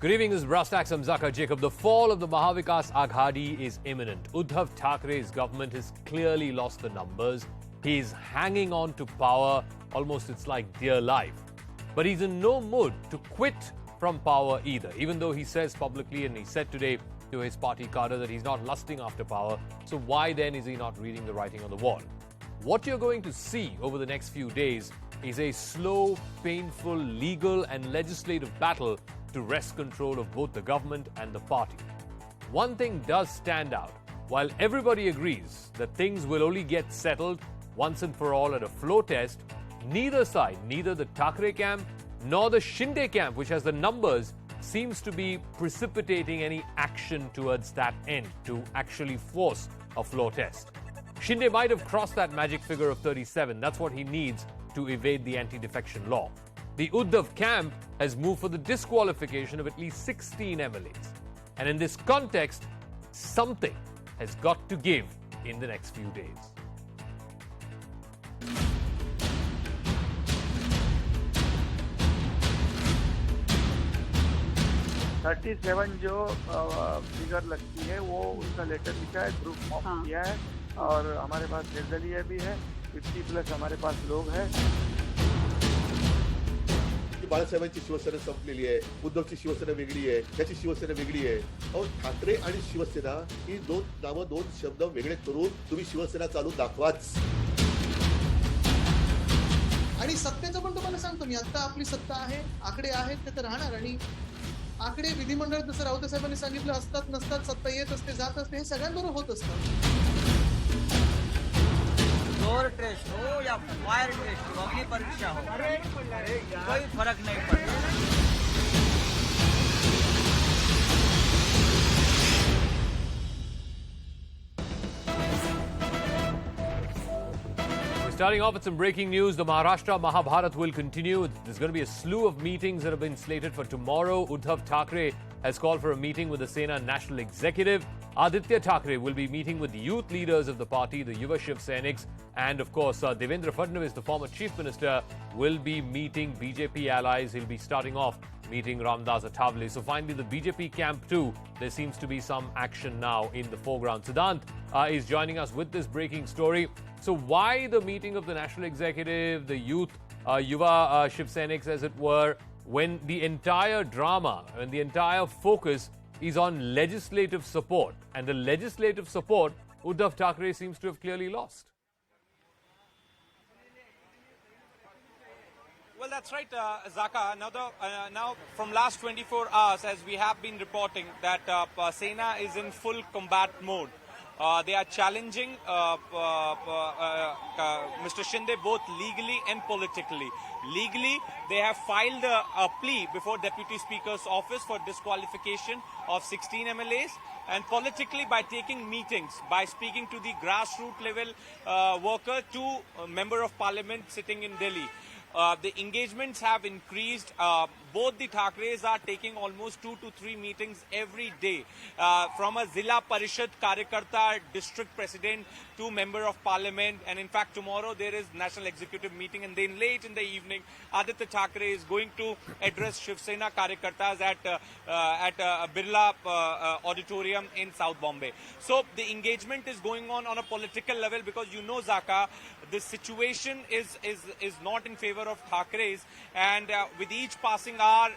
Good evening, this is Brastak Samzaka Jacob. The fall of the Mahavikas Aghadi is imminent. Uddhav Thackeray's government has clearly lost the numbers. He's hanging on to power, almost it's like dear life. But he's in no mood to quit from power either, even though he says publicly, and he said today to his party cadre, that he's not lusting after power. So why then is he not reading the writing on the wall? What you're going to see over the next few days is a slow, painful legal and legislative battle to wrest control of both the government and the party. One thing does stand out. While everybody agrees that things will only get settled once and for all at a flow test, neither side, neither the Thackeray camp nor the Shinde camp, which has the numbers, seems to be precipitating any action towards that end to actually force a floor test. Shinde might have crossed that magic figure of 37. That's what he needs to evade the anti-defection law. The Uddhav camp has moved for the disqualification of at least 16 MLAs. And in this context, something has got to give in the next few days. $37 जो figure लगती है वो उसका letter लिखा है, group form किया है और हमारे पास निर्दलीय भी है, 50+ हमारे पास लोग हैं. बाळासाहेबांची शिवसेना संपलेली आहे, उद्धवची शिवसेना वेगळी आहे, त्याची शिवसेना वेगळी आहे. अहो, ठाकरे आणि शिवसेना ही दोन नावं, दोन शब्द वेगळे करून तुम्ही शिवसेना चालू दाखवाच. आणि सत्तेचं पण तुम्हाला सांगतो मी, आता आपली सत्ता आहे, आकडे आहेत ते तर राहणार. आणि आकडे विधिमंडळात जसं राऊत साहेबांनी सांगितलं असतात नसतात, सत्ता येत असते जात असते, हे सगळ्यांबरोबर होत असतं. फ्लोर टेस्ट हो या फायर टेस्ट, अग्नि परीक्षा हो, कोई फर्क नहीं पड़ता. Starting off with some breaking news, the Maharashtra Mahabharat will continue. There's going to be a slew of meetings that have been slated for tomorrow. Uddhav Thackeray has called for a meeting with the Sena National Executive. Aditya Thackeray will be meeting with the youth leaders of the party, the Yuva Shiv Senas, and of course Devendra Fadnavis, the former Chief Minister, will be meeting BJP allies. He'll be starting off meeting Ramdas Athavale. So finally the BJP camp too, there seems to be some action now in the foreground. Siddhant is joining us with this breaking story. So why the meeting of the National Executive, the youth, Yuva Shiv Senas as it were, when the entire drama and the entire focus is on legislative support, and the legislative support Uddhav Thackeray seems to have clearly lost? Well, that's right, Zaka. Now, from last 24 hours, as we have been reporting, that Sena is in full combat mode. They are challenging Mr. Shinde both legally and politically. Legally, they have filed a plea before Deputy Speaker's office for disqualification of 16 MLAs. And politically, by taking meetings, by speaking to the grassroots level worker to a member of parliament sitting in Delhi. The engagements have increased. Both the Thackeray's are taking almost 2 to 3 meetings every day, from a Zilla Parishad Karyakarta district president to member of parliament. And in fact, tomorrow there is national executive meeting, and then late in the evening, Aditya Thackeray is going to address Shiv Sena Karyakartas at Birla Auditorium in South Bombay. So the engagement is going on a political level, because you know, Zaka, the situation is not in favor of Thackeray's, and with each passing hour,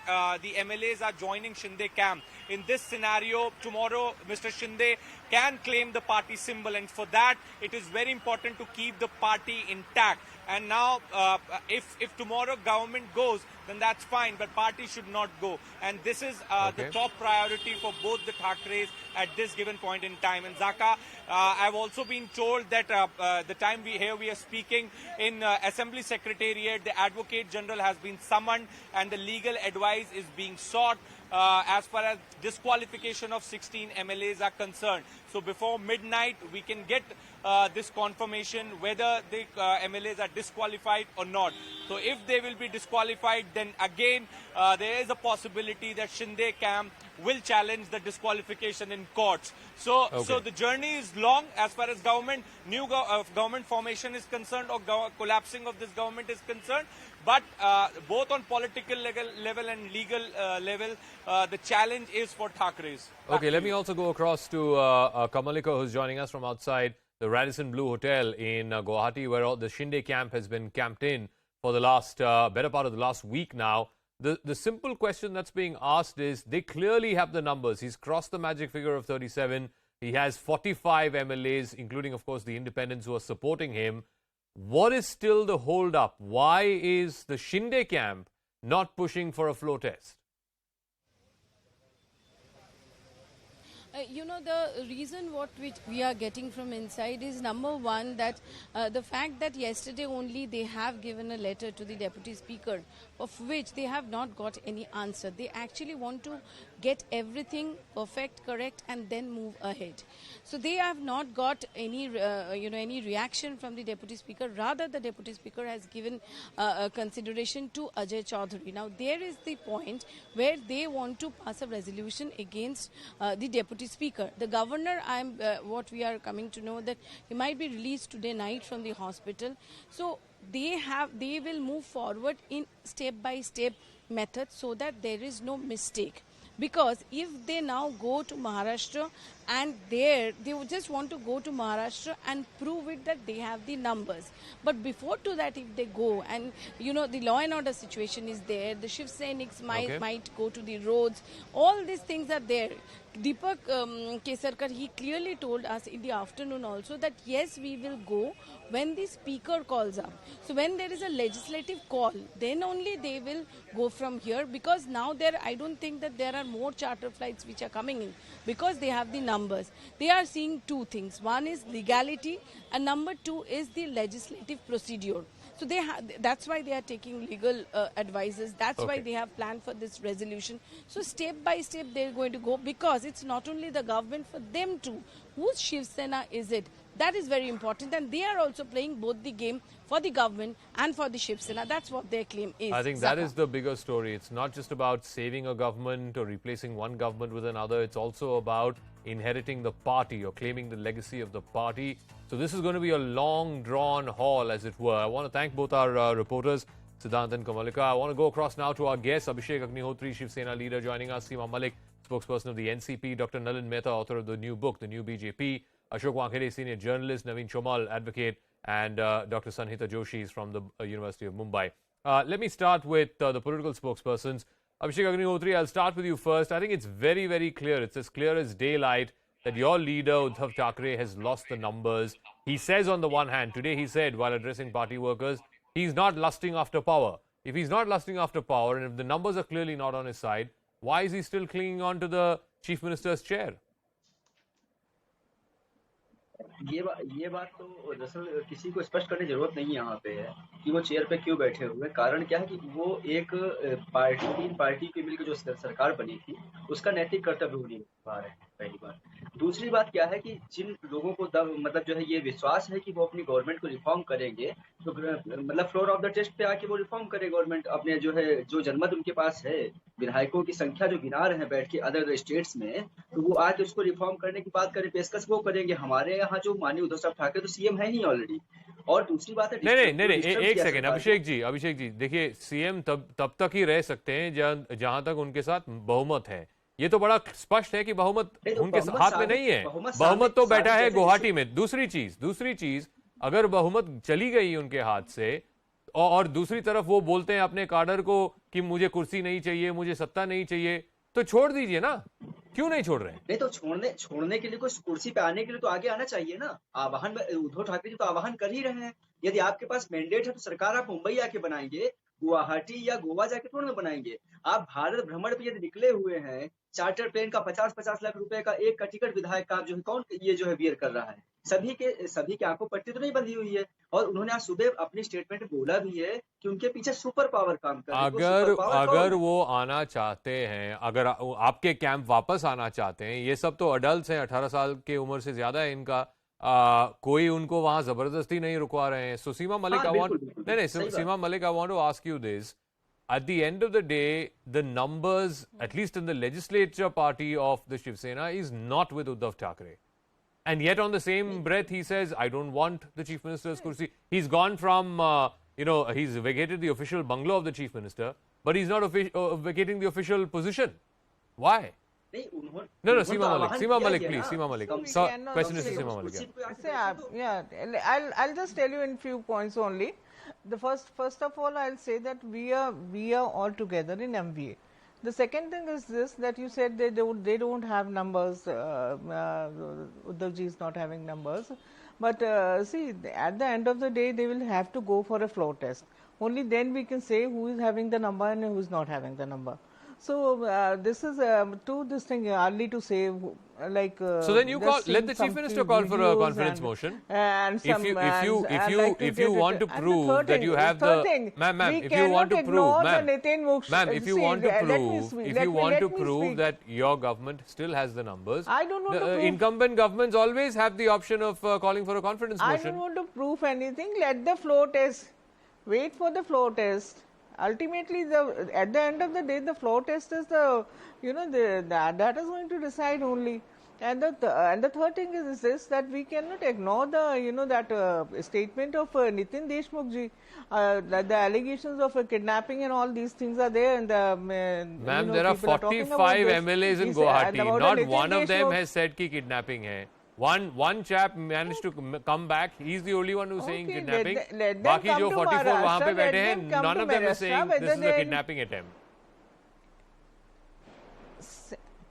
the MLAs are joining Shinde camp. In this scenario, tomorrow Mr. Shinde can claim the party symbol, and for that it is very important to keep the party intact. And now, if tomorrow government goes, then that's fine, but party should not go. And this is the top priority for both the Thackeray's at this given point in time. And Zaka, I've also been told that the time we are speaking in Assembly Secretariat, the Advocate General has been summoned and the legal advice is being sought as far as disqualification of 16 MLAs are concerned. So before midnight, we can get this confirmation whether the MLAs are disqualified or not. So if they will be disqualified, then again there is a possibility that Shinde camp will challenge the disqualification in courts. So the journey is long as far as government formation is concerned, or collapsing of this government is concerned. But both on political level and legal level, the challenge is for Thackeray's. Okay, let me also go across to Kamalika, who's joining us from outside the Radisson Blu Hotel in Guwahati, where the Shinde camp has been camped in for the last better part of the last week now. The simple question that's being asked is, they clearly have the numbers. He's crossed the magic figure of 37. He has 45 MLAs, including, of course, the independents who are supporting him. What is still the hold-up? Why is the Shinde camp not pushing for a floor test? You know, the reason what we are getting from inside is, number one, that the fact that yesterday only they have given a letter to the Deputy Speaker, of which they have not got any answer. They actually want to get everything perfect, correct, and then move ahead. So they have not got any, any reaction from the Deputy Speaker. Rather, the Deputy Speaker has given consideration to Ajay Chaudhary. Now, there is the point where they want to pass a resolution against the Deputy Speaker. The governor, what we are coming to know, that he might be released today night from the hospital. So they will move forward in step-by-step method so that there is no mistake. Because if they now go to Maharashtra and they would just want to go to Maharashtra and prove it that they have the numbers. But before to that, if they go and, the law and order situation is there, the Shiv Senas might go to the roads, all these things are there. Deepak Kesarkar, he clearly told us in the afternoon also that yes, we will go when the speaker calls up. So when there is a legislative call, then only they will go from here, because now I don't think that there are more charter flights which are coming in, because they have the numbers. They are seeing two things. One is legality, and number two is the legislative procedure. So that's why they are taking legal advices. That's why they have planned for this resolution. So step by step they're going to go, because it's not only the government, for them too. Whose Shiv Sena is it? That is very important, and they are also playing both the game for the government and for the Shiv Sena. That's what their claim is. I think that is the bigger story. It's not just about saving a government or replacing one government with another. It's also about inheriting the party or claiming the legacy of the party. So this is going to be a long, drawn haul, as it were. I want to thank both our reporters, Siddhant and Kamalika. I want to go across now to our guests, Abhishek Agnihotri, Shiv Sena leader, joining us, Seema Malik, spokesperson of the NCP, Dr. Nalin Mehta, author of the new book, The New BJP, Ashok Wankhede, senior journalist, Naveen Chomal, advocate, and Dr. Sanhita Joshi is from the University of Mumbai. Let me start with the political spokespersons. Abhishek Agnihotri, I'll start with you first. I think it's very, very clear. It's as clear as daylight that your leader, Uddhav Thackeray, has lost the numbers. He says on the one hand, today he said while addressing party workers, he's not lusting after power. If he's not lusting after power, and if the numbers are clearly not on his side, why is he still clinging on to the chief minister's chair? ये बात तो दरअसल किसी को स्पष्ट करने की जरूरत नहीं यहाँ पे है कि वो चेयर पे क्यों बैठे हुए हैं। कारण क्या है कि वो एक तीन पार्टी की मिलकर जो सरकार बनी थी उसका नैतिक कर्तव्य वो नहीं पा रहे हैं, पहली बात। दूसरी बात क्या है कि जिन लोगों को मतलब जो है ये विश्वास है कि वो अपनी गवर्नमेंट को रिफॉर्म करेंगे, तो मतलब फ्लोर ऑफ द टेस्ट पे आके वो रिफॉर्म करे गवर्नमेंट अपने जो जनमत उनके पास है, विधायकों की संख्या जो गिना रहे हैं बैठ के अदर स्टेट्स में, तो वो आके उसको रिफॉर्म करने की बात करें, पेशकश वो करेंगे। हमारे यहाँ जो माननीय उद्धव साहब ठाकरे तो सीएम है ही ऑलरेडी। और दूसरी बात है नहीं, एक सेकंड अभिषेक जी देखिए, सीएम तब तक ही रह सकते हैं जहां तक उनके साथ बहुमत है। ये तो बड़ा स्पष्ट है कि बहुमत उनके हाथ में नहीं है। बहुमत तो बैठा है गुवाहाटी में। दूसरी चीज अगर बहुमत चली गई उनके हाथ से, और दूसरी तरफ वो बोलते हैं अपने काडर को कि मुझे कुर्सी नहीं चाहिए, मुझे सत्ता नहीं चाहिए, तो छोड़ दीजिए ना। क्यों नहीं छोड़ रहे हैं? नहीं तो छोड़ने के लिए कोई कुर्सी पे आने के लिए तो आगे आना चाहिए ना। आह्वान उद्धव ठाकरे जी तो आह्वान कर ही रहे हैं। यदि आपके पास मैंडेट है तो सरकार आप मुंबई आके बनाएंगे, गुवाहाटी या गोवा जाके थोड़ा ना बनाएंगे। आप भारत भ्रमण पे यदि निकले हुए हैं, चार्टर प्लेन का 50-50 लाख रुपए का एक का टिकट विधायक का जो है कौन ये जो है बियर कर रहा है? सभी के आंखों पट्टी तो नहीं बंधी हुई है। और उन्होंने आज सुबह अपनी स्टेटमेंट में बोला भी है कि उनके पीछे सुपर पावर काम कर रही है। अगर वो आना चाहते हैं, अगर आपके कैंप वापस आना चाहते हैं, ये सब तो अडल्ट हैं, 18 साल की उम्र से ज्यादा है इनका, कोई उनको वहां जबरदस्ती नहीं रुकवा रहे हैं। So Seema Malik, Seema Malik, I want to ask you this, at the end of the day, the numbers, at least in the legislature party of the Shiv Sena, is not with Uddhav Thackeray. And yet on the same breath, he says, I don't want the Chief Minister's kursi. He's gone from, he's vacated the official bungalow of the Chief Minister, but he's not vacating the official position. Why? No, Seema Malik, please. Seema Malik. So, question is to Seema Malik. I'll just tell you in few points only. The first of all, I'll say that we are all together in MVA. The second thing is this, that you said they don't have numbers. Uddhavji is not having numbers, but see, at the end of the day, they will have to go for a floor test. Only then we can say who is having the number and who is not having the number. So this is this thing early to say, like. So then you let the Chief Minister call for a confidence motion. And if you want to prove that you have the ma'am, if you want to prove, ma'am, if you want to prove that your government still has the numbers, I don't want to prove. Incumbent governments always have the option of calling for a confidence motion. I don't want to prove anything. Let the floor test. Wait for the floor test. Ultimately, at the end of the day, the floor test is that is going to decide only. And the third thing is this, that we cannot ignore that statement of Nitin Deshmukh ji, that the allegations of kidnapping and all these things are there. And ma'am, there are 45 MLAs in Guwahati. Not one of them has said ki kidnapping hai. One chap managed to come back. He's the only one who's saying kidnapping. Baki jo 44 वहाँ पे बैठे हैं, none of them is saying this is a kidnapping attempt.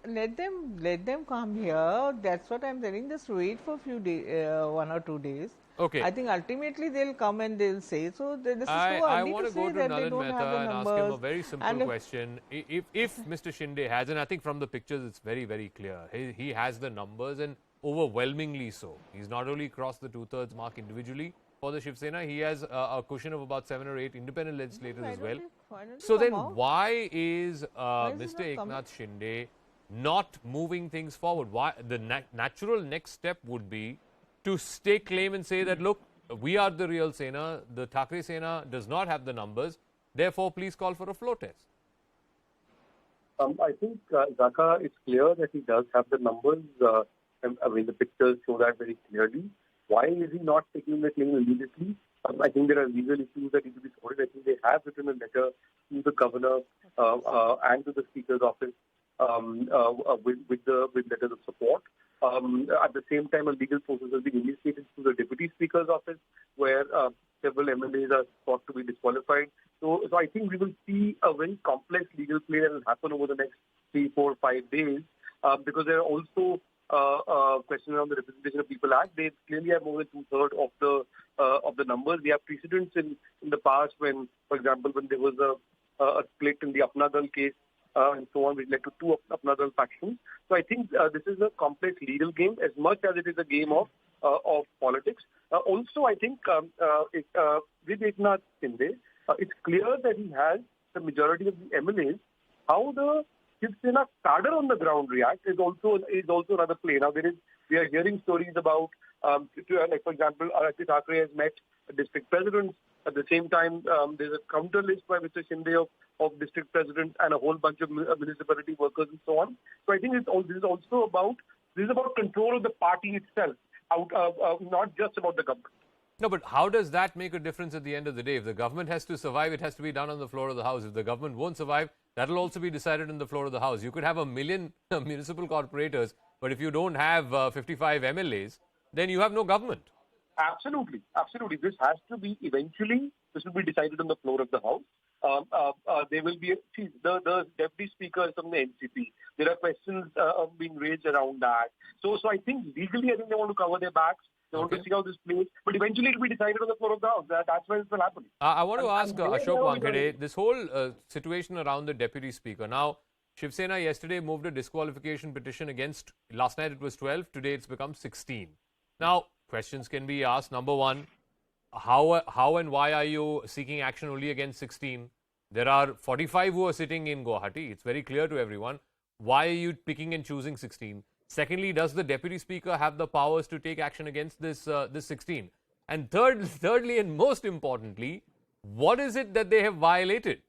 Let them come here. That's what I'm telling. Just wait for a few days, 1 or 2 days. Okay. I think ultimately they'll come and they'll say. So this is too early I want to go say to that they Nalin don't Mehta have the and ask numbers. him a very simple question. If Mr. Shinde has, and I think from the pictures it's very, very clear, he has the numbers and overwhelmingly so. He's not only crossed the 2/3 mark individually for the Shiv Sena, he has a cushion of about 7 or 8 independent legislators as well. So then why is Mr. Eknath Shinde not moving things forward? Why the natural next step would be to stake claim and say that, look, we are the real Sena, the Thackeray Sena does not have the numbers, therefore please call for a floor test. I think, Zaka, it's clear that he does have the numbers. I mean, the pictures show that very clearly. Why is he not taking the claim immediately? I think there are legal issues that need to be sorted. I think they have written a letter to the governor and to the Speaker's office with letters of support. At the same time, a legal process has been initiated to the Deputy Speaker's office, where several MLAs are thought to be disqualified. So I think we will see a very complex legal play that will happen over the next 3, 4, 5 days, because there are also question around the Representation of People Act. They clearly have more than 2/3 of the numbers. We have precedents in the past when, for example, when there was a split in the Apna Dal case and so on, which led to 2 Apna Dal factions. So I think this is a complex legal game as much as it is a game of politics. Also, I think with Eknath Shinde, it's clear that he has the majority of the MLAs. How the Shiv Sena cadre on the ground react is also another play. Now we are hearing stories about, like for example, Thackeray has met district presidents. At the same time, there's a counter list by Mr. Shinde of district presidents and a whole bunch of municipality workers and so on. So I think this is also about control of the party itself, not just about the government. No, but how does that make a difference at the end of the day? If the government has to survive, it has to be done on the floor of the House. If the government won't survive, that will also be decided on the floor of the House. You could have 1 million municipal corporators, but if you don't have 55 MLAs, then you have no government. Absolutely. This has to be this will be decided on the floor of the House. There will be the deputy speaker is from the NCP. There are questions being raised around that. So I think legally, I think they want to cover their backs. They want to see how this plays, but eventually it will be decided on the floor of the House. That's where it will happen. I want to ask Ashok Wankhede, this whole situation around the Deputy Speaker. Now, Shiv Sena yesterday moved a disqualification petition against, last night it was 12, today it's become 16. Now, questions can be asked. Number one, how and why are you seeking action only against 16? There are 45 who are sitting in Guwahati. It's very clear to everyone. Why are you picking and choosing 16? Secondly, does the Deputy Speaker have the powers to take action against this 16? And thirdly and most importantly, what is it that they have violated?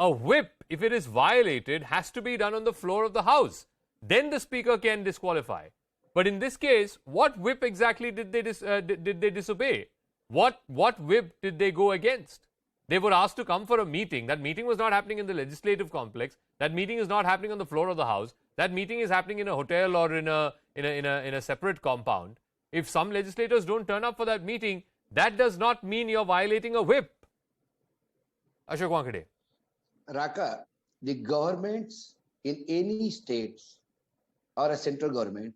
a whip, if it is violated, has to be done on the floor of the House. Then the Speaker can disqualify. But in this case, what whip exactly did they disobey? What whip did they go against? They were asked to come for a meeting. That meeting was not happening in the legislative complex. That meeting is not happening on the floor of the House. That meeting is happening in a hotel or in a separate compound. If some legislators don't turn up for that meeting, that does not mean you're violating a whip. Ashok Wankhede. Raka, the governments in any states or a central government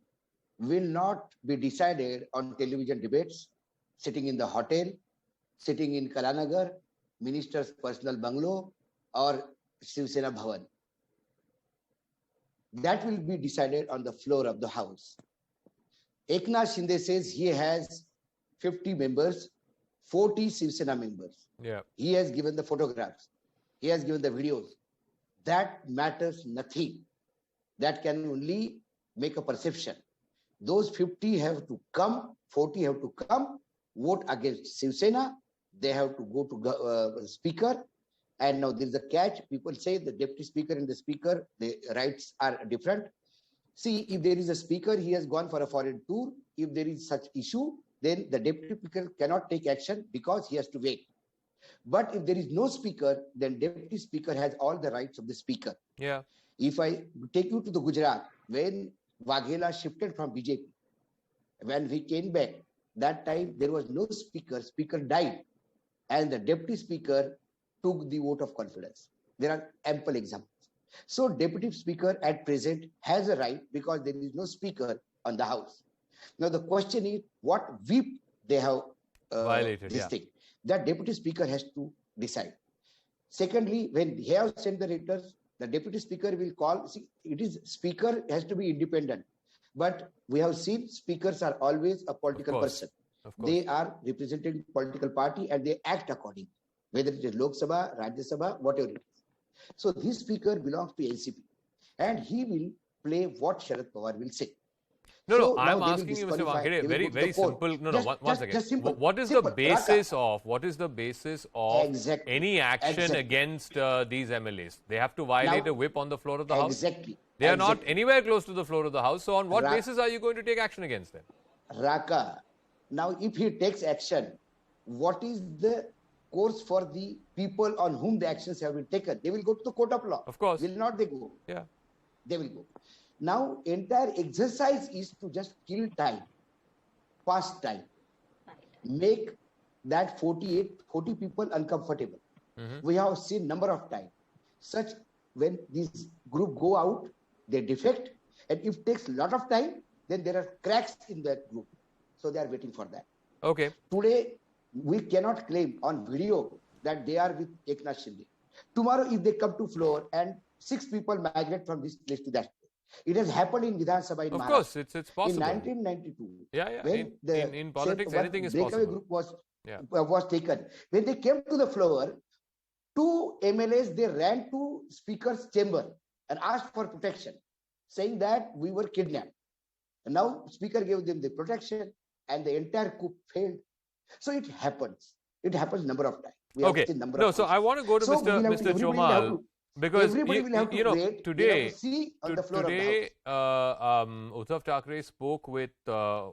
will not be decided on television debates, sitting in the hotel, sitting in Kalanagar, minister's personal bungalow, or Shiv Sena Bhavan. That will be decided on the floor of the House. Eknath Shinde says he has 50 members, 40 Shiv Sena members. Yeah. He has given the photographs. He has given the videos. That matters nothing. That can only make a perception. Those 50 have to come, 40 have to come, vote against Shiv Sena. They have to go to speaker. And now there is a catch. People say the deputy speaker and the speaker, the rights are different. See, if there is a speaker, he has gone for a foreign tour. If there is such issue, then the deputy speaker cannot take action because he has to wait. But if there is no speaker, then deputy speaker has all the rights of the speaker. Yeah. If I take you to the Gujarat, when Waghela shifted from BJP, when he came back, that time there was no speaker. Speaker died, and the deputy speaker took the vote of confidence. There are ample examples. So deputy speaker at present has a right because there is no speaker on the House. Now the question is what whip they have violated. This thing. That deputy speaker has to decide. Secondly, when they have sent the letters, the deputy speaker will call. See, it is speaker has to be independent. But we have seen speakers are always a political person. They are representing political party and they act accordingly, whether it is Lok Sabha, Rajya Sabha, whatever it is. So this speaker belongs to NCP and he will play what Sharad Pawar will say. No, so I'm asking you, Mr. Wankhede, very simple. No, one second. Simple. What is the basis of exactly. any action against these MLAs? They have to violate a whip on the floor of the House. Exactly. They are not anywhere close to the floor of the House. So on what basis are you going to take action against them? Raka, now if he takes action, what is the course for the people on whom the actions have been taken? They will go to the court of law. Of course. Will not they go? Yeah. They will go. Now, entire exercise is to just kill time, pass time, make that 40 people uncomfortable. We have seen number of times. Such when this group go out, they defect, and if it takes a lot of time, then there are cracks in that group. So they are waiting for that. Okay. Today, we cannot claim on video that they are with Eknath Shinde. Tomorrow, if they come to floor and 6 people migrate from this place to that place, it has happened in Vidhan Sabha in Maharashtra. Of course, it's possible. In 1992. Yeah. When in politics, anything is possible. Group was taken. When they came to the floor, 2 MLAs, they ran to speaker's chamber and asked for protection, saying that we were kidnapped. And now speaker gave them the protection and the entire coup failed. So it happens. It happens number of times. Okay. No, so I want to go to Mr. Chomal. Because today, Uddhav Thackeray spoke with the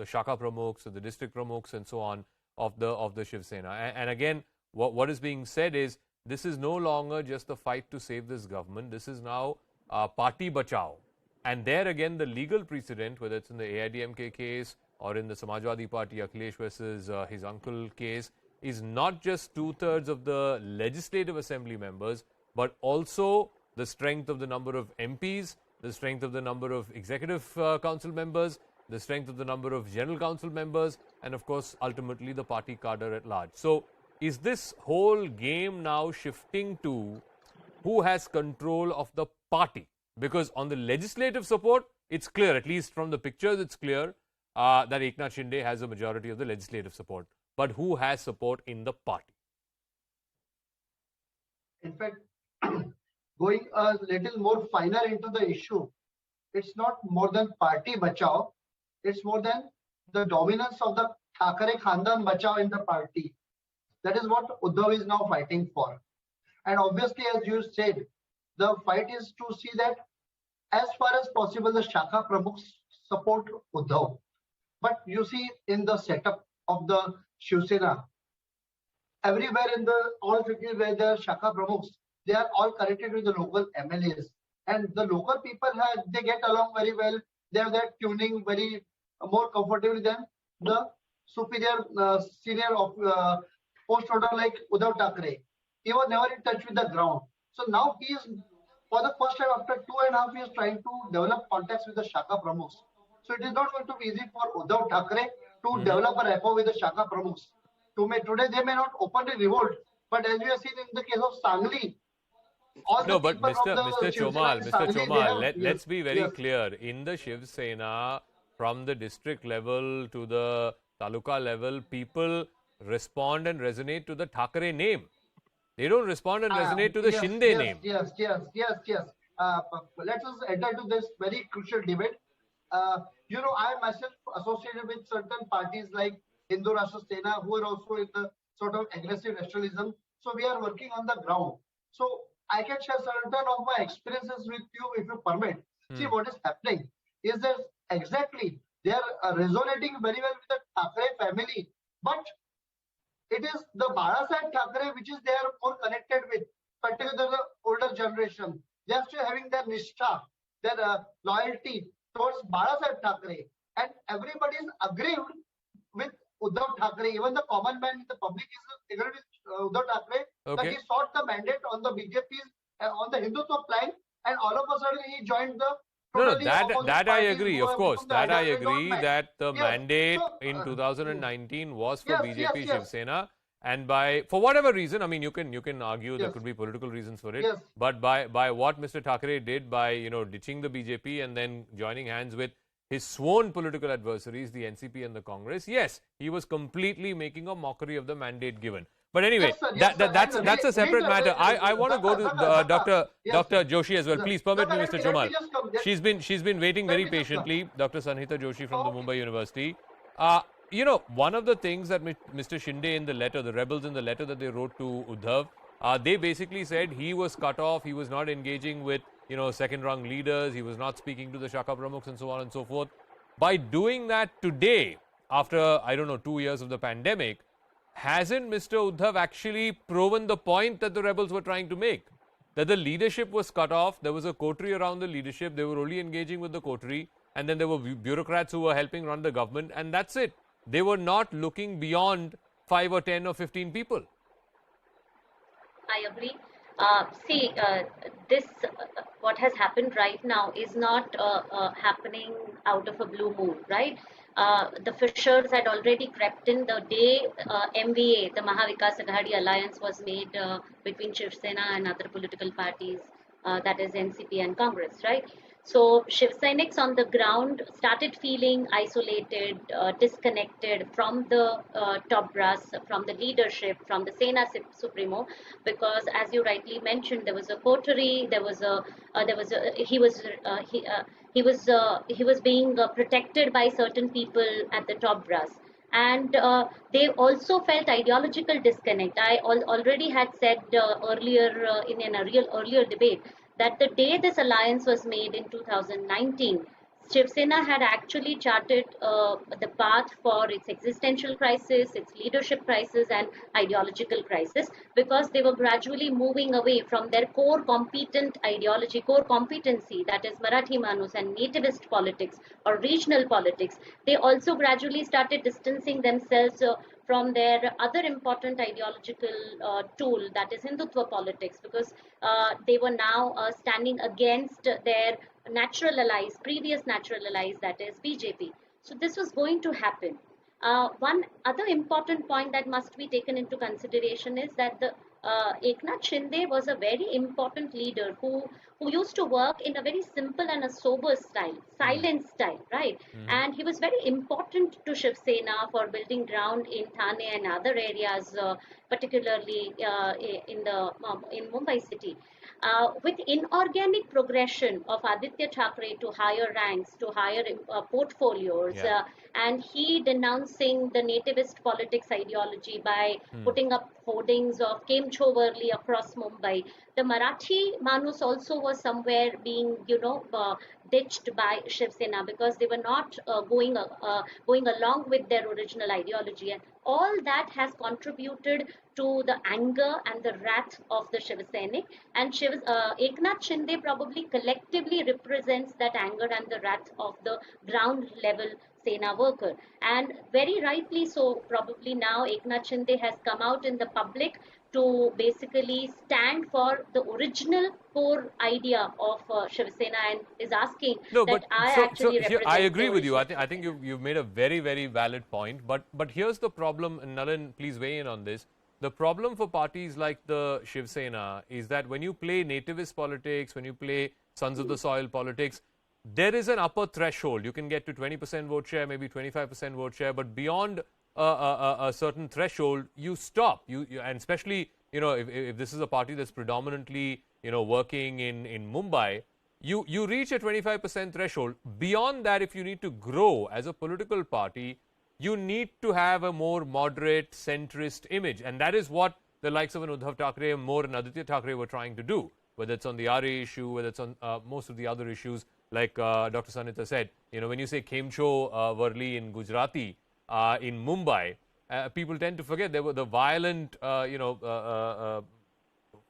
Shaka Pramukhs, the district Pramukhs and so on of the Shiv Sena. And again, what is being said is this is no longer just a fight to save this government. This is now party bachao. And there again, the legal precedent, whether it's in the AIDMK case or in the Samajwadi Party, Akhilesh versus his uncle case, is not just 2/3 of the legislative assembly members, but also the strength of the number of MPs, the strength of the number of executive council members, the strength of the number of general council members, and of course, ultimately the party cadre at large. So, is this whole game now shifting to who has control of the party? Because on the legislative support, it's clear, at least from the pictures, it's clear that Eknath Shinde has a majority of the legislative support. But who has support in the party? In fact, going a little more finer into the issue, it's not more than party bachao, it's more than the dominance of the Thackeray Khandan bachao in the party. That is what Uddhav is now fighting for. And obviously, as you said, the fight is to see that as far as possible, the Shakha Pramukhs support Uddhav. But you see, in the setup of the Shiv Sena, everywhere in the all cities where the Shakha Pramukhs, they are all connected with the local MLAs. And the local people they get along very well. They have that tuning very more comfortable than the superior senior of post order like Uddhav Thackeray. He was never in touch with the ground. So now he is, for the first time after 2.5 years, trying to develop contacts with the Shakha Pramukhs. So it is not going to be easy for Uddhav Thackeray to develop a rapport with the Shakha Pramukhs. Today they may not openly revolt, but as we have seen in the case of Sangli, all No, the but people from Mr. the Shiv Sena Chomal, in Mr. Sangli, they Chomal, have, let's be very yes. clear. In the Shiv Sena, from the district level to the taluka level, people respond and resonate to the Thackeray name. They don't respond and resonate to the Shinde name. Yes. Let us enter to this very crucial debate. I myself associated with certain parties like Hindu Rashtra Sena, who are also in the sort of aggressive nationalism. So we are working on the ground. So I can share certain of my experiences with you, if you permit. See, what is happening is that exactly they are resonating very well with the Thackeray family, but it is the Balasaheb Thackeray which is they are more connected with, particularly the older generation. They are still having their nishtha, their loyalty towards Balasaheb Thackeray, and everybody is aggrieved with Uddhav Thackeray. Even the common man in the public is agreed with Uddhav Thackeray that he sought the mandate on the BJP's on the Hindutva plan, and all of a sudden he joined the. No, that I agree, of course. That I agree that the mandate in 2019 was for BJP Shiv Sena, and for whatever reason, I mean, you can argue there could be political reasons for it, but by what Mr. Thackeray did by ditching the BJP and then joining hands with his sworn political adversaries, the NCP and the Congress, yes, he was completely making a mockery of the mandate given. But anyway, that's a separate matter. I want to go to Dr. Joshi as well. Please permit me, Mr. Chomal. She's been waiting very patiently, Dr. Sanhita Joshi from the Mumbai University. One of the things that Mr. Shinde in the letter, the rebels in the letter that they wrote to Uddhav, they basically said he was cut off, he was not engaging with second-rung leaders, he was not speaking to the Shakha Pramukhs and so on and so forth. By doing that today, after, 2 years of the pandemic, hasn't Mr. Uddhav actually proven the point that the rebels were trying to make? That the leadership was cut off, there was a coterie around the leadership, they were only engaging with the coterie, and then there were bureaucrats who were helping run the government, and that's it. They were not looking beyond 5 or 10 or 15 people. I agree. What has happened right now is not happening out of a blue moon, right? The fissures had already crept in the day MVA, the Mahavikas Aghadi alliance, was made between Shiv Sena and other political parties, that is NCP and Congress, right? So Shiv Senics on the ground started feeling isolated, disconnected from the top brass, from the leadership, from the Sena Supremo, because as you rightly mentioned, there was a coterie, he was being protected by certain people at the top brass. And they also felt ideological disconnect. I already had said earlier in an earlier debate that the day this alliance was made in 2019, Shiv Sena had actually charted the path for its existential crisis, its leadership crisis, and ideological crisis, because they were gradually moving away from their core competent ideology, core competency, that is Marathi Manus and nativist politics or regional politics. They also gradually started distancing themselves from their other important ideological tool, that is Hindutva politics, because they were now standing against their natural allies, previous natural allies, that is BJP. So this was going to happen. One other important point that must be taken into consideration is that the Eknath Shinde was a very important leader who used to work in a very simple and a sober style, silent style, right? And he was very important to Shiv Sena for building ground in Thane and other areas, particularly in Mumbai city. With inorganic progression of Aditya Thackeray to higher ranks, to higher portfolios, and he denouncing the nativist politics ideology by putting up hoardings of Kemcho Worli across Mumbai. The Marathi Manus also was somewhere being, ditched by Shiv Sena because they were not going along with their original ideology, and all that has contributed to the anger and the wrath of the Shiv Sainik. And Eknath Shinde probably collectively represents that anger and the wrath of the ground level Sena worker. And very rightly so, probably now Eknath Shinde has come out in the public to basically stand for the original core idea of Shiv Sena, and is asking No, that but I so actually here, represent I agree the with you. original. I think you've made a very valid point. But here's the problem, and Nalin, please weigh in on this. The problem for parties like the Shiv Sena is that when you play nativist politics, when you play sons of the soil politics, there is an upper threshold. You can get to 20% vote share, maybe 25% vote share, but beyond a certain threshold, you stop. And especially, if this is a party that's predominantly, working in Mumbai, you reach a 25% threshold. Beyond that, if you need to grow as a political party, you need to have a more moderate, centrist image. And that is what the likes of an Uddhav Thackeray and Aditya Thackeray were trying to do, whether it's on the RA issue, whether it's on most of the other issues, like Dr. Sanita said. When you say Kemcho Worli in Gujarati, in Mumbai, people tend to forget there were the violent,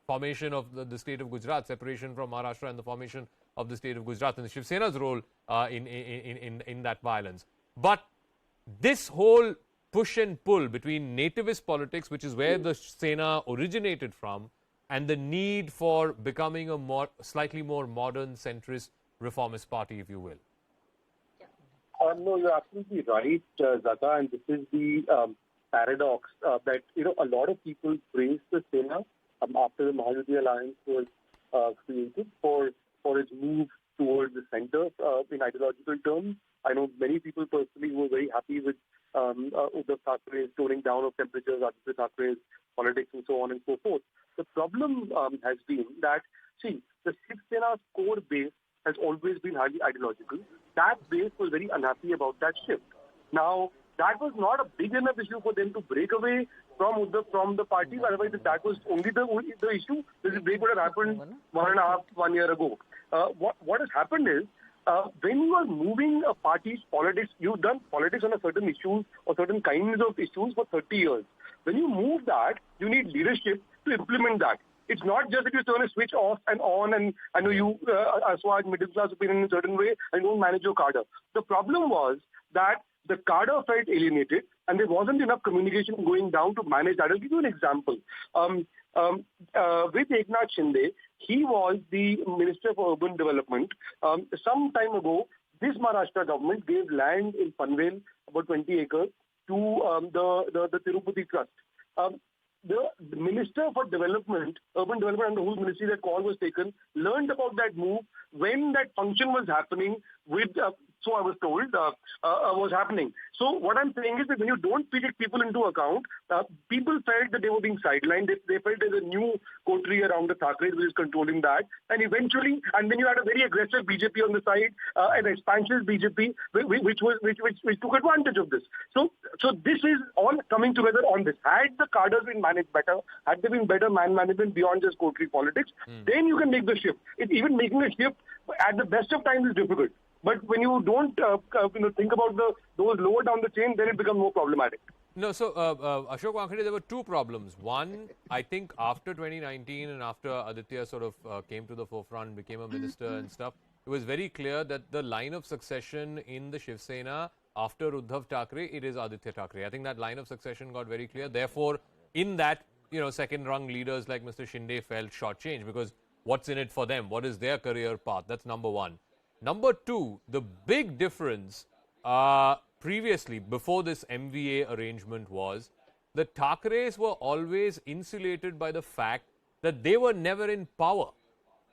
formation of the state of Gujarat, separation from Maharashtra, and the formation of the state of Gujarat, and the Shiv Sena's role in that violence. But this whole push and pull between nativist politics, which is where the Sena originated from, and the need for becoming a slightly more modern, centrist, reformist party, if you will. No, you're absolutely right, Zaka, and this is the paradox that, a lot of people praise the Sena after the Mahayuti alliance was created for its move towards the center in ideological terms. I know many people personally who were very happy with Uddhav Thackeray's toning down of temperatures, Aditya Thackeray's politics, and so on and so forth. The problem has been that, the Shiv Sena's core base has always been highly ideological. That base was very unhappy about that shift. Now, that was not a big enough issue for them to break away from the party. Otherwise, if that was only the issue, this break would have happened 1 year ago. What has happened is, when you are moving a party's politics, you've done politics on a certain issues or certain kinds of issues for 30 years. When you move that, you need leadership to implement that. It's not just that you turn a switch off and on, and I know you assuage middle class opinion in a certain way and don't manage your cadre. The problem was that the cadre felt alienated and there wasn't enough communication going down to manage that. I'll give you an example. With Eknath Shinde, he was the Minister for Urban Development. Some time ago, this Maharashtra government gave land in Panvel, about 20 acres, to the Tirupati Trust. The Minister for Development, Urban Development, and the whole ministry, that call was taken, learned about that move when that function was happening with, so I was told, was happening. So what I'm saying is that when you don't take people into account, people felt that they were being sidelined. They felt there's a new coterie around the Thackeray which is controlling that. And eventually, and then you had a very aggressive BJP on the side, an expansionist BJP, which took advantage of this. So this is all coming together on this. Had the cadres been managed better, had there been better man management beyond just coterie politics, then you can make the shift. Even making a shift at the best of times is difficult. But when you don't think about those lower down the chain, then it becomes more problematic. No, so Ashok Wankhede, there were two problems. One, I think after 2019 and after Aditya sort of came to the forefront, became a minister and stuff, it was very clear that the line of succession in the Shiv Sena after Uddhav Thackeray, it is Aditya Thackeray. I think that line of succession got very clear. Therefore, in that, second rung leaders like Mr. Shinde felt shortchanged because what's in it for them? What is their career path? That's number one. Number two, the big difference previously, before this MVA arrangement, was the Thackeray's were always insulated by the fact that they were never in power.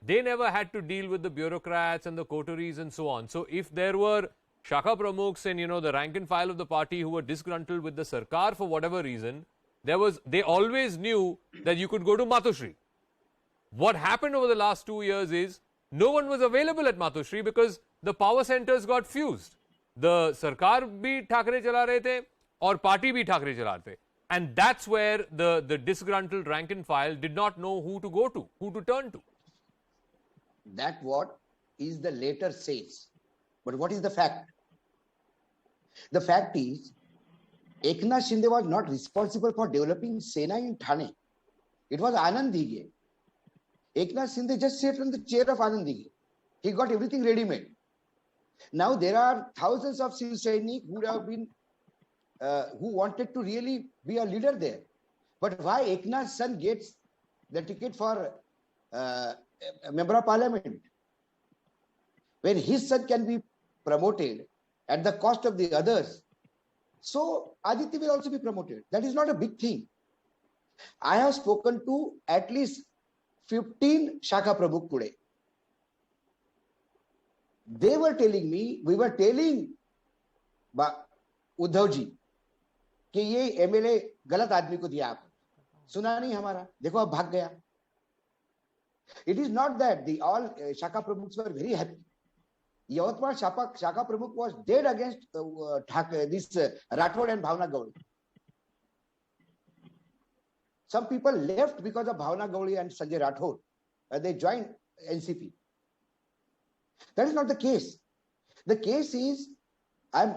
They never had to deal with the bureaucrats and the coteries and so on. So if there were Shakha Pramukhs and, the rank and file of the party who were disgruntled with the Sarkar for whatever reason, they always knew that you could go to Matushri. What happened over the last 2 years is, no one was available at Matushri because the power centers got fused. The Sarkar bhi Thackeray chala rahe the, और party bhi Thackeray chala rahe the. And that's where the disgruntled rank and file did not know who to go to, who to turn to. That what is the later says. But what is the fact? The fact is, Eknath Shinde was not responsible for developing Sena in Thane. It was Anand Dhige. Eknath Shinde just sat on the chair of Anand Dhige. He got everything ready-made. Now there are thousands of Shiv Sainik who have been, who wanted to really be a leader there. But why Eknath's son gets the ticket for a member of parliament? When his son can be promoted at the cost of the others, so Aditya will also be promoted. That is not a big thing. I have spoken to at least 15 Shaka Pramukh today. They were telling me, we were telling Uddhav ji कि ये MLA गलत आदमी को दिया आप, सुना नहीं हमारा, देखो अब भाग गया. It is not that the all Shaka Pramukhs were very happy. Yavatmal Shaka Pramukh was dead against this Rathod and Bhavna Gauri. Some people left because of Bhavna Gauri and Sanjay Rathod. They joined NCP. That is not the case. The case is, I'm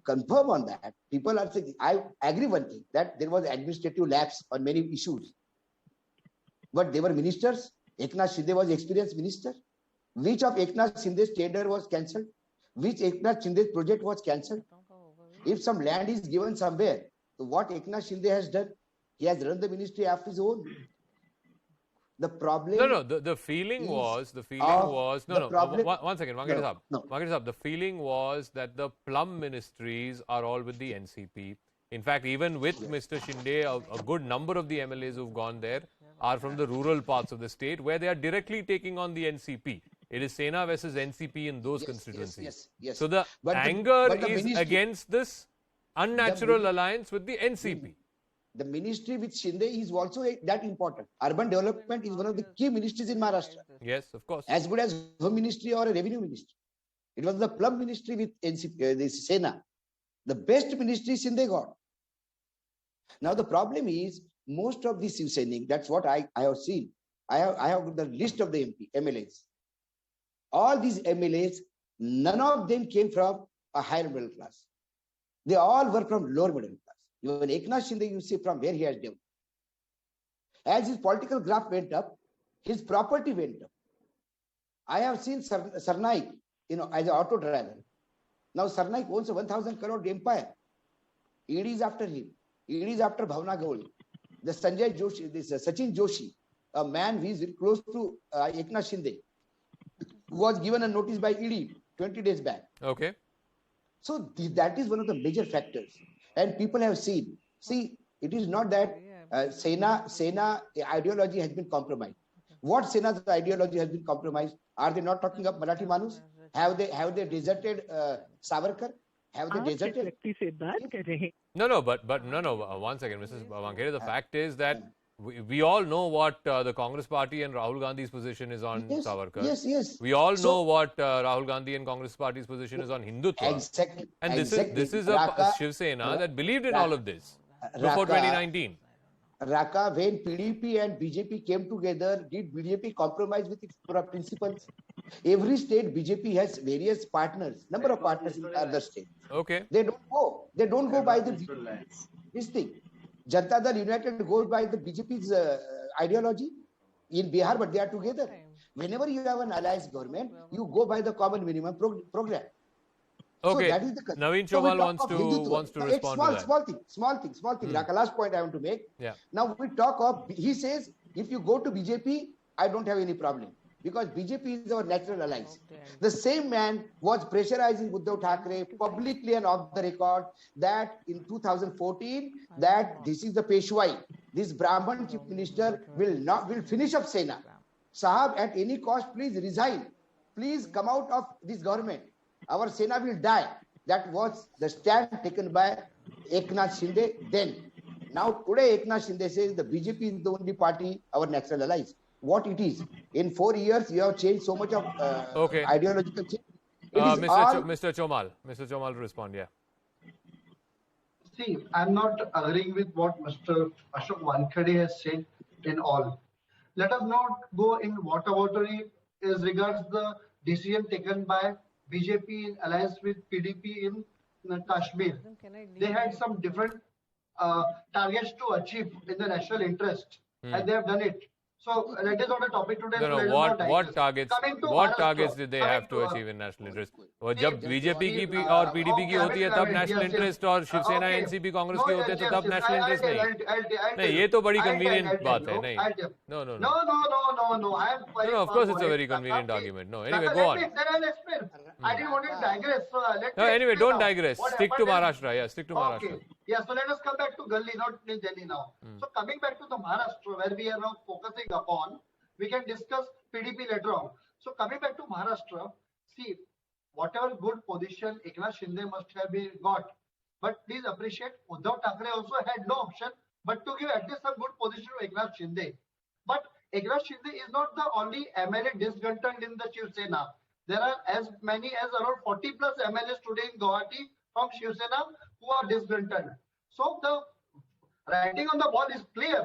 confirm on that. People are saying, I agree one thing, that there was administrative lapse on many issues. But they were ministers. Eknath Shinde was experienced minister. Which of Eknath Shinde's tender was cancelled? Which Eknath Shinde's project was cancelled? If some land is given somewhere, so what Eknath Shinde has done? He has run the ministry after his own. The problem. No. The feeling was. One second. The feeling was that the plum ministries are all with the NCP. In fact, even with Mr. Shinde, a good number of the MLAs who've gone there are from the rural parts of the state where they are directly taking on the NCP. It is Sena versus NCP in those constituencies. Yes. So the anger is against this unnatural alliance with the NCP. The ministry with Shinde is also that important. Urban development is one of the key ministries in Maharashtra. Yes, of course. As good as Home Ministry or a Revenue Ministry. It was the plum ministry with NCP, this Sena. The best ministry Shinde got. Now the problem is, most of the Shiv Sainik, that's what I have seen. I have the list of the MLAs. All these MLAs, none of them came from a higher middle class. They all were from lower middle class. Even Eknath Shinde, you see from where he has developed. As his political graph went up, his property went up. I have seen Sarnaik, as an auto driver. Now Sarnaik owns a 1,000 crore empire. ED is after him. ED is after Bhavna Gauri. The Sanjay Joshi, this Sachin Joshi, a man who is very close to Eknath Shinde, was given a notice by ED 20 days back. Okay. So that is one of the major factors. And people have seen. See, it is not that Sena ideology has been compromised. What Sena's ideology has been compromised? Are they not talking of Marathi Manus? Have they deserted Savarkar? Have they deserted? No. But one second, Mrs. Vankere. The fact is that we all know what the Congress Party and Rahul Gandhi's position is on Savarkar. Yes. We all know what Rahul Gandhi and Congress Party's position is on Hindutva. Exactly. And this is a Shiv Sena that believed in all of this before 2019. Raka, when PDP and BJP came together, did BJP compromise with its principles? Every state BJP has various partners, number of partners in other states. Okay. They don't go by this thing. Janata Dal United goes by the BJP's ideology in Bihar, but they are together. Whenever you have an alliance government, you go by the common minimum program. Okay. So that is the Naveen Chomal wants to respond to that. Small thing. Raka, last point I want to make. Yeah. Now we talk of, he says, if you go to BJP, I don't have any problem. Because BJP is our natural alliance. The same man was pressurizing Uddhav Thackeray publicly and off the record that in 2014 that this is the Peshwai. This Brahman chief minister will finish up Sena. Sahab, at any cost, please resign. Please come out of this government. Our Sena will die. That was the stand taken by Eknath Shinde then. Now today Eknath Shinde says the BJP is the only party, our natural allies. What it is. In 4 years, you have changed so much of ideological change. Mr. Chomal to respond, yeah. See, I'm not agreeing with what Mr. Ashok Wankhede has said in all. Let us not go in waterwatery as regards the decision taken by BJP in alliance with PDP in Kashmir. They had some different targets to achieve in the national interest, and they have done it. So that is not a topic today. No, so no. let us not What digress. targets? Coming to What Maharashtra, targets did they have to coming achieve in national interest? और See, जब BJP की see, और PDP की होती है तब yes, national yes. Interest और Shiv Sena Okay. NCP Congress No, की होते हैं yes, तो yes, तब yes. नेशनल इंटरेस्ट नहीं I'll नहीं tell ये तो बड़ी I'll tell कन्वीनियंट बात है you. नहीं I'll tell you. no no No, no no, no. I am very no of firm course on it's a it. very convenient Please. argument no anyway Kaka, go let on me- then I'll explain. I didn't want to digress. So let no me anyway explain don't now. digress What stick to happened is- Maharashtra yeah stick to Maharashtra Okay. Yeah, so let us come back to Gully, not New Delhi now. So coming back to the Maharashtra, where we are now focusing upon, we can discuss PDP later on. So coming back to Maharashtra, see, whatever good position Eknath Shinde must have been got, but please appreciate, Uddhav Thackeray also had no option but to give at least some good position to Eknath Shinde. But Eknath Shinde is not the only MLA disgruntled in the Shiv Sena. There are as many as around 40 plus MLAs today in Guwahati from Shiv Sena who are disgruntled. So the writing on the wall is clear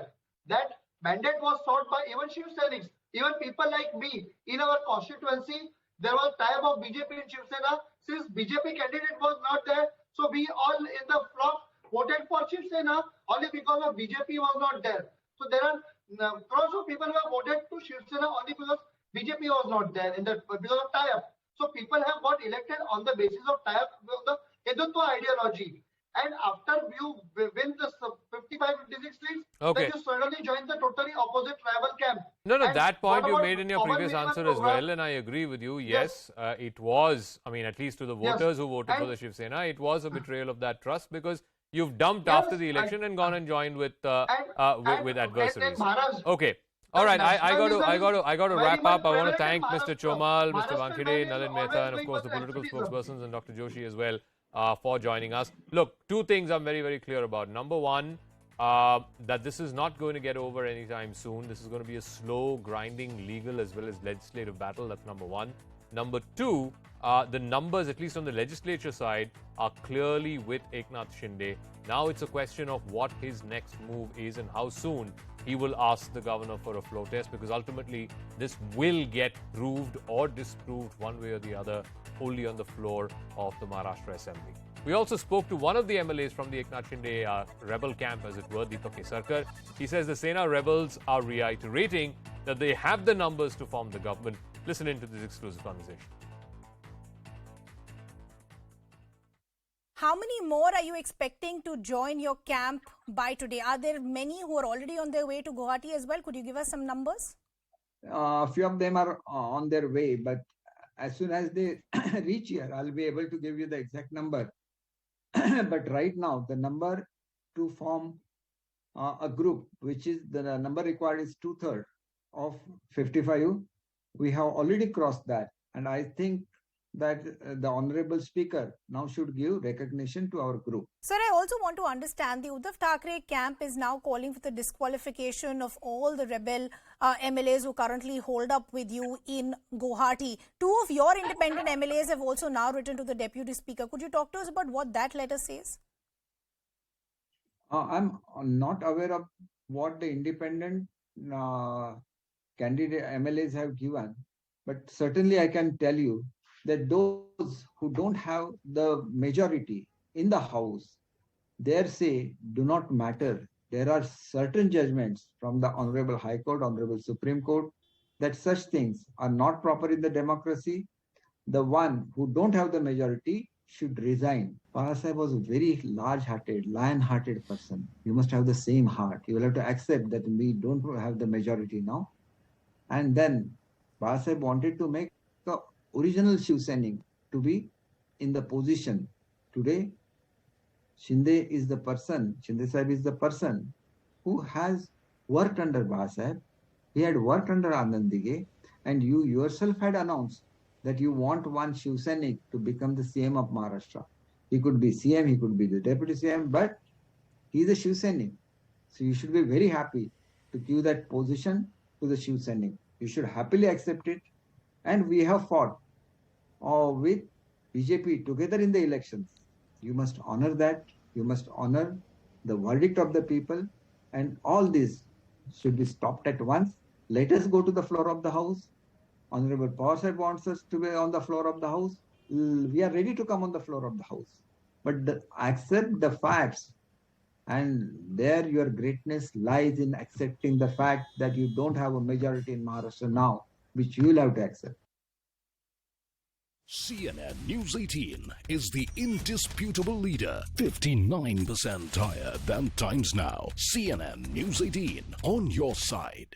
that mandate was sought by even Shiv Senics, even people like me in our constituency. There was time of BJP in Shiv Sena. Since BJP candidate was not there, so we all in the flock voted for Shiv Sena only because of BJP was not there. So there are crores of people who have voted to Shiv Sena only because BJP was not there in the because of tie-up. So people have got elected on the basis of tie-up of the Hindutva ideology. And after you win the 55, 56 seats, Okay. then you suddenly join the totally opposite rival camp. No, And that point what you about made in your common previous minimum answer as program? well, and I agree with you. Yes, it was, I mean, at least to the voters who voted for And- the Shiv Sena, it was a betrayal of that trust because you've dumped Yes, after the election and gone and joined with and adversaries. Maharaj- Okay. All right, I got to nationalism wrap is very up. I want much to thank prevalent Mr. in Chomal, Mr. Maharashtra. Wankhede, Maharashtra Nalin is Mehta, and of always course the going political for nationalism. spokespersons and Dr. Joshi as well for joining us. Look, two things I'm very, very clear about. Number one, that this is not going to get over anytime soon. This is going to be a slow, grinding, legal as well as legislative battle. That's number one. Number two, the numbers, at least on the legislature side, are clearly with Eknath Shinde. Now it's a question of what his next move is and how soon he will ask the governor for a floor test, because ultimately this will get proved or disproved one way or the other only on the floor of the Maharashtra Assembly. We also spoke to one of the MLAs from the Eknath Shinde rebel camp, as it were, Deepak Kesarkar. He says the Sena rebels are reiterating that they have the numbers to form the government. Listen into this exclusive conversation. How many more are you expecting to join your camp by today? Are there many who are already on their way to Guwahati as well? Could you give us some numbers? A few of them are on their way, but as soon as they reach here, I'll be able to give you the exact number. But right now, the number to form a group, which is the number required is 2/3 of 55. We have already crossed that. And I think that the Honorable Speaker now should give recognition to our group. Sir, I also want to understand the Uddhav Thackeray camp is now calling for the disqualification of all the rebel MLAs who currently hold up with you in Guwahati. Two of your independent MLAs have also now written to the Deputy Speaker. Could you talk to us about what that letter says? I'm not aware of what the independent candidate MLAs have given, but certainly I can tell you that those who don't have the majority in the House, their say do not matter. There are certain judgments from the Honorable High Court, Honorable Supreme Court, that such things are not proper in the democracy. The one who don't have the majority should resign. Parasaheb was a very large-hearted, lion-hearted person. You must have the same heart. You will have to accept that we don't have the majority now. And then Parasaheb wanted to make the original Shiv Sainik to be in the position. Today, Shinde is the person, Shinde Sahib is the person who has worked under Parasaheb. He had worked under Anand Dige, and you yourself had announced that you want one Shiv Sainik to become the CM of Maharashtra. He could be CM, he could be the Deputy CM, but he is a Shiv Sainik. So you should be very happy to give that position to the Shiv Sainik. You should happily accept it. And we have fought with BJP together in the elections. You must honor that. You must honor the verdict of the people, and all this should be stopped at once. Let us go to the floor of the House. Honorable Power Sahib wants us to be on the floor of the House. We are ready to come on the floor of the House. But accept the facts. And there your greatness lies in accepting the fact that you don't have a majority in Maharashtra now, which you will have to accept. CNN News 18 is the indisputable leader, 59% higher than Times Now. CNN News 18, on your side.